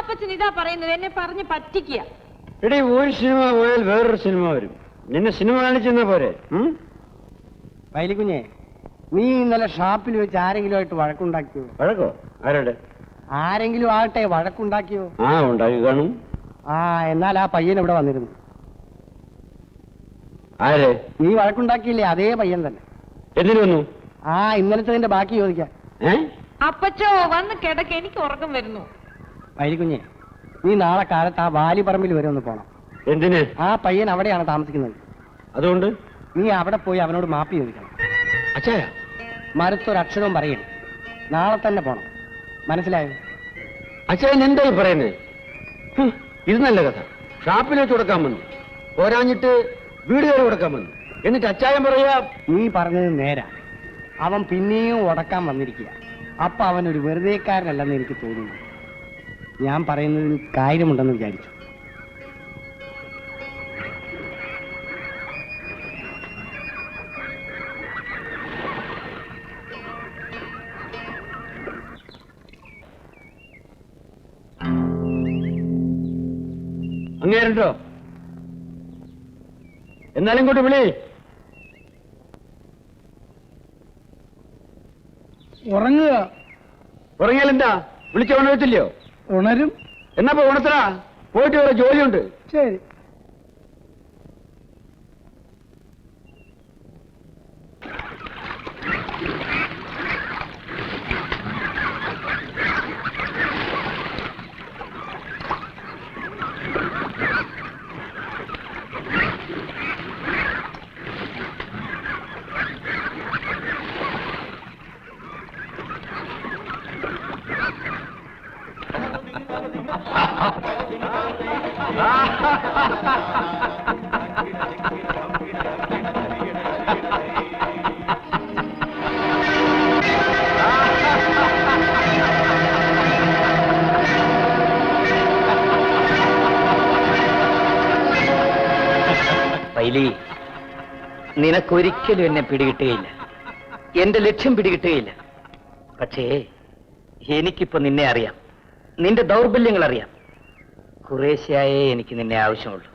അപ്പച്ചൻ ഇതാ പറയുന്നത്? എന്നെ പറഞ്ഞ് പറ്റിക്കുക. എടീ, ഒരു സിനിമ പോയാൽ വേറൊരു സിനിമ വരും. നിന്നെ സിനിമ കാണിച്ചെന്നാ പോരെ? വൈലിക്കുഞ്ഞെ, നീ ഇന്നലെ ഷാപ്പിൽ വെച്ച് ആരെങ്കിലും ആയിട്ട് വഴക്കുണ്ടാക്കിയോ? വഴക്കോ? ആരോടെ? ആരെങ്കിലും ആകട്ടെ വഴക്കുണ്ടാക്കിയോ? ഉണ്ടാക്കി കാണും. എന്നാൽ ആ പയ്യൻ ഇവിടെ വന്നിരുന്നു. ആരെ? നീ വഴക്കുണ്ടാക്കിയില്ലേ, അതേ പയ്യൻ തന്നെ. എന്തിനു വന്നു? ഇന്നലത്തെ ബാക്കി ചോദിക്കാൻ. അപ്പച്ചോ, വന്ന് കിടക്ക്, എനിക്ക് ഉറക്കം വരുന്നു. വൈലിക്കുഞ്ഞെ, നീ നാളെ കാലത്ത് ആ വാലിപ്പറമ്പിൽ വരെ ഒന്ന് പോണം. എന്തിന്? ആ പയ്യൻ അവിടെയാണ് താമസിക്കുന്നത്. അതുകൊണ്ട് നീ അവിടെ പോയി അവനോട് മാപ്പി ചോദിക്കണം. അച്ഛായ, മറുത്തൊരക്ഷരവും പറയരുത്. നാളെ തന്നെ പോണം, മനസ്സിലായോ? അച്ഛൻ എന്തായി പറയുന്നത്? ഇത് നല്ല കഥ. ഷാപ്പിൽ വെച്ച് കൊടുക്കാൻ വന്നു, പോരാഞ്ഞിട്ട് വീട് കയറി കൊടുക്കാൻ വന്നു. എന്നിട്ട് അച്ചായൻ പറയാ നീ പറഞ്ഞത് നേരാ. അവൻ പിന്നെയും ഉടക്കാൻ വന്നിരിക്കുക. അപ്പൊ അവനൊരു വെറുതെക്കാരനല്ലെന്ന് എനിക്ക് തോന്നുന്നു. ഞാൻ പറയുന്നതിൽ കാര്യമുണ്ടെന്ന് വിചാരിച്ചു. അങ്ങേരുണ്ടോ? എന്നാലും ഇങ്ങോട്ട് വിളി. ഉറങ്ങുക. ഉറങ്ങിയാൽ എന്താ? വിളിച്ച ഉണരത്തില്ലയോ? ഉണരും. എന്നാ ഉണത്തടാ, പോയിട്ട് വേറെ ജോലിയുണ്ട്. ശരി. പൈലി, നിനക്കൊരിക്കലും എന്നെ പിടികിട്ടുകയില്ല, എന്റെ ലക്ഷ്യം പിടികിട്ടുകയില്ല. പക്ഷേ എനിക്കിപ്പോ നിന്നെ അറിയാം, നിന്റെ ദൗർബല്യങ്ങൾ അറിയാം. കുറേശ്ശെയായേ എനിക്ക് നിന്നെ ആവശ്യമുള്ളൂ.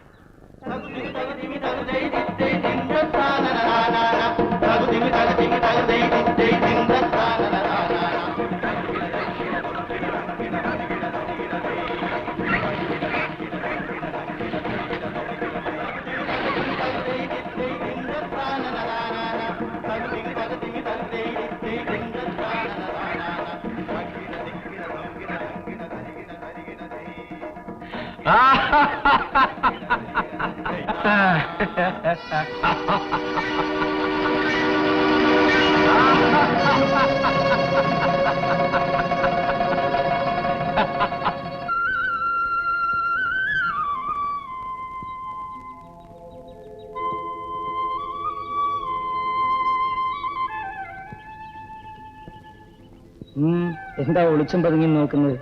എന്താ ഒളിച്ചും പതുങ്ങി നോക്കുന്നത്?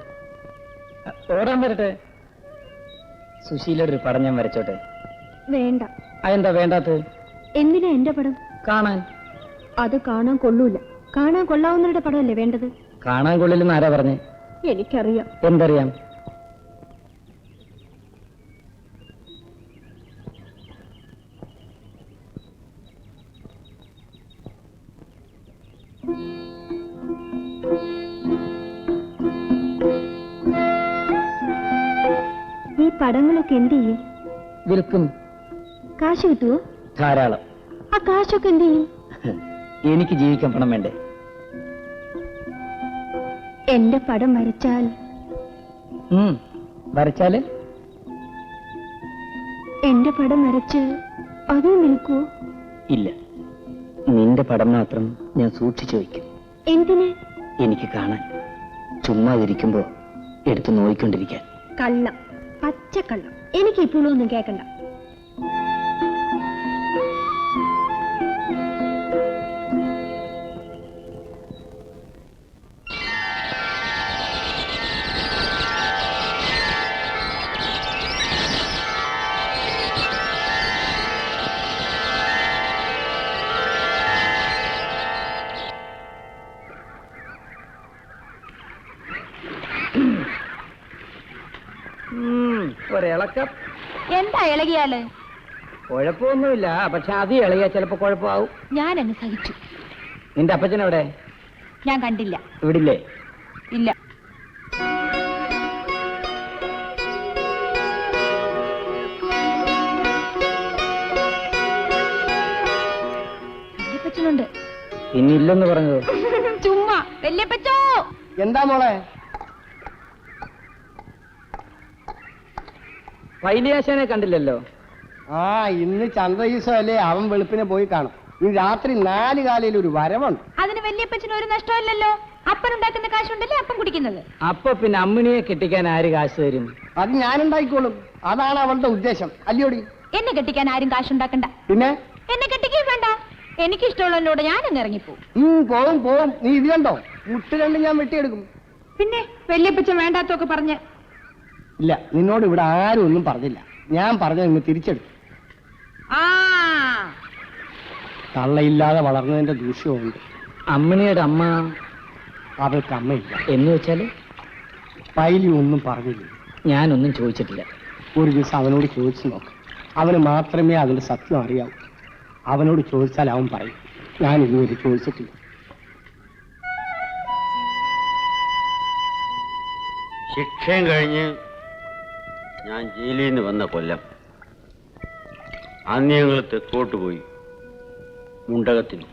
ഓടാൻ വരട്ടെ. സുശീലയുടെ ഒരു പടം ഞാൻ വരച്ചോട്ടെ? വേണ്ട. അതെന്താ വേണ്ടാത്തത്? എന്തിനാ എന്റെ പടം? കാണാൻ. അത് കാണാൻ കൊള്ളൂല. കാണാൻ കൊള്ളാവുന്നവരുടെ പടമല്ലേ വേണ്ടത്? കാണാൻ കൊള്ളില്ലെന്ന് ആരാ പറഞ്ഞേ? എനിക്കറിയാം. എന്തറിയാം? ഈ പടങ്ങളൊക്കെ എന്ത് ചെയ്യും? വിൽക്കും. കാശ് കിട്ടുവോ? ധാരാളം. ആ കാശൊക്കെ എന്ത് ചെയ്യും? എനിക്ക് ജീവിക്കാൻ പണം വേണ്ടേ? എന്റെ പടം വരച്ചാൽ? വരച്ചാല്? എന്റെ പടം വരച്ച് അതും നിൽക്കുവോ? ഇല്ല, നിന്റെ പടം മാത്രം ഞാൻ സൂക്ഷിച്ചു വയ്ക്കും. എന്തിന്? എനിക്ക് കാണാൻ, ചുമ്മാതിരിക്കുമ്പോ എടുത്ത് നോയിക്കൊണ്ടിരിക്കാൻ. കള്ളം, പച്ചക്കള്ളം. എനിക്ക് ഇപ്പോഴും ഒന്നും കേൾക്കണ്ട. ഒരിളക്കം. എന്താ ഇളകിയാല്? കുഴപ്പമൊന്നുമില്ല, പക്ഷെ അത് ഇളകിയാ ചിലപ്പോ കുഴപ്പമാവും. ഞാൻ അങ്ങ് സഹിച്ചു. നിന്റെ അപ്പച്ചനെവിടെ? ഞാൻ കണ്ടില്ല. ഇവിടില്ലേ? ഇല്ല. വല്യപ്പച്ചനുണ്ട്. ഇന്നില്ലെന്ന് പറഞ്ഞത്. ചുമ്മാ. വല്യപ്പച്ചോ! എന്താ മോളെ? പൈലിയാശാനെ കണ്ടില്ലല്ലോ. ആ, ഇന്ന് ചന്ത ദിവസമല്ലേ, അവൻ വെളുപ്പിനെ പോയി കാണും. ഇനി രാത്രി 4 കാലയിൽ ഒരു വരവുണ്ട്. അതിന് വല്യപ്പച്ചന് ഒരു നഷ്ടമില്ലല്ലോ. അപ്പനുണ്ടാക്കുന്ന കാശുണ്ടല്ലേ അപ്പം കുടിക്കുന്നത്. അപ്പൊ പിന്നെ അമ്മിണിയെ കെട്ടിക്കാൻ ആര് കാശ് തരും? അത് ഞാനുണ്ടായിക്കോളും. അതാണ് അവളുടെ ഉദ്ദേശം, അല്ലയോടി? എന്നെ കെട്ടിക്കാൻ ആരും കാശുണ്ടാക്കണ്ട. പിന്നെ എന്നെ കെട്ടിക്കുകയും വേണ്ട. എനിക്കിഷ്ടമുള്ളതിനോട് ഞാനങ്ങ് ഇറങ്ങിപ്പോവും. പോവും. നീ ഇത് കണ്ടോ? മുട്ട് കണ്ട് ഞാൻ വെട്ടിയെടുക്കും. പിന്നെ വല്യപ്പച്ചൻ വേണ്ടാത്തൊക്കെ പറഞ്ഞ്. ഇല്ല, നിന്നോട് ഇവിടെ ആരും ഒന്നും പറഞ്ഞില്ല. ഞാൻ പറഞ്ഞത് നിങ്ങൾ തിരിച്ചെടുത്തു. ആ, തള്ളയില്ലാതെ വളർന്നതിന്റെ ദൂഷ്യമുണ്ട്. അമ്മിണിയുടെ അമ്മ അവൾക്ക് അമ്മയില്ല എന്ന് വെച്ചാല് പൈലി ഒന്നും പറഞ്ഞില്ല. ഞാനൊന്നും ചോദിച്ചിട്ടില്ല. ഒരു ദിവസം അവനോട് ചോദിച്ചു നോക്ക്. അവന് മാത്രമേ അതിന്റെ സത്യം അറിയാവൂ. അവനോട് ചോദിച്ചാൽ അവൻ പറയും. ഞാൻ ഇന്നുവരെ ചോദിച്ചിട്ടില്ല. ശിക്ഷയും കഴിഞ്ഞ് ഞാൻ ജയിലിൽ നിന്ന് വന്ന കൊല്ലം അന്ന് ഞങ്ങൾ തെക്കോട്ട് പോയി, മുണ്ടകത്തിന്.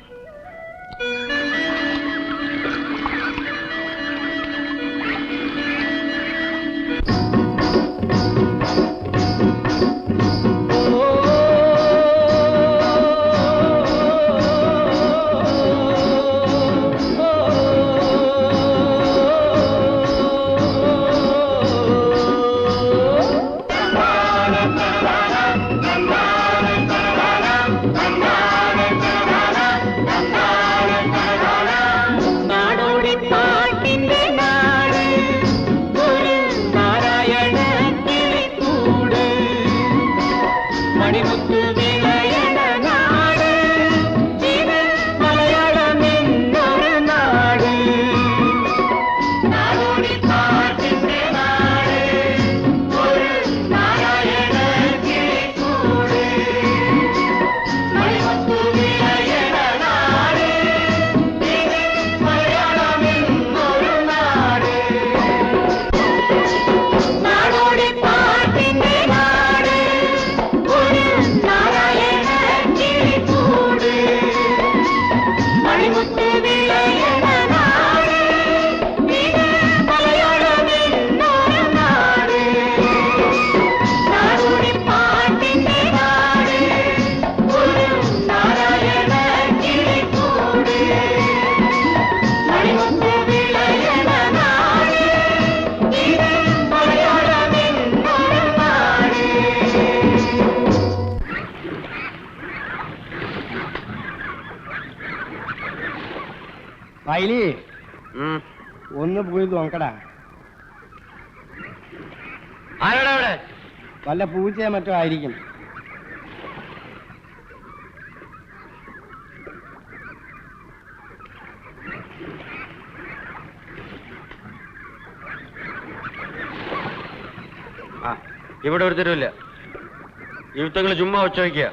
പൈലി, ഒന്ന് പോയി നോക്കടാ. ആരാടാ അവിടെ? വല്ല പൂച്ചയോ മറ്റോ ആയിരിക്കും. ഇവിടെ ഒരുത്തരുമില്ല. യുവത്തങ്ങൾ ചുമ്മാ ഉച്ച വയ്ക്കുക.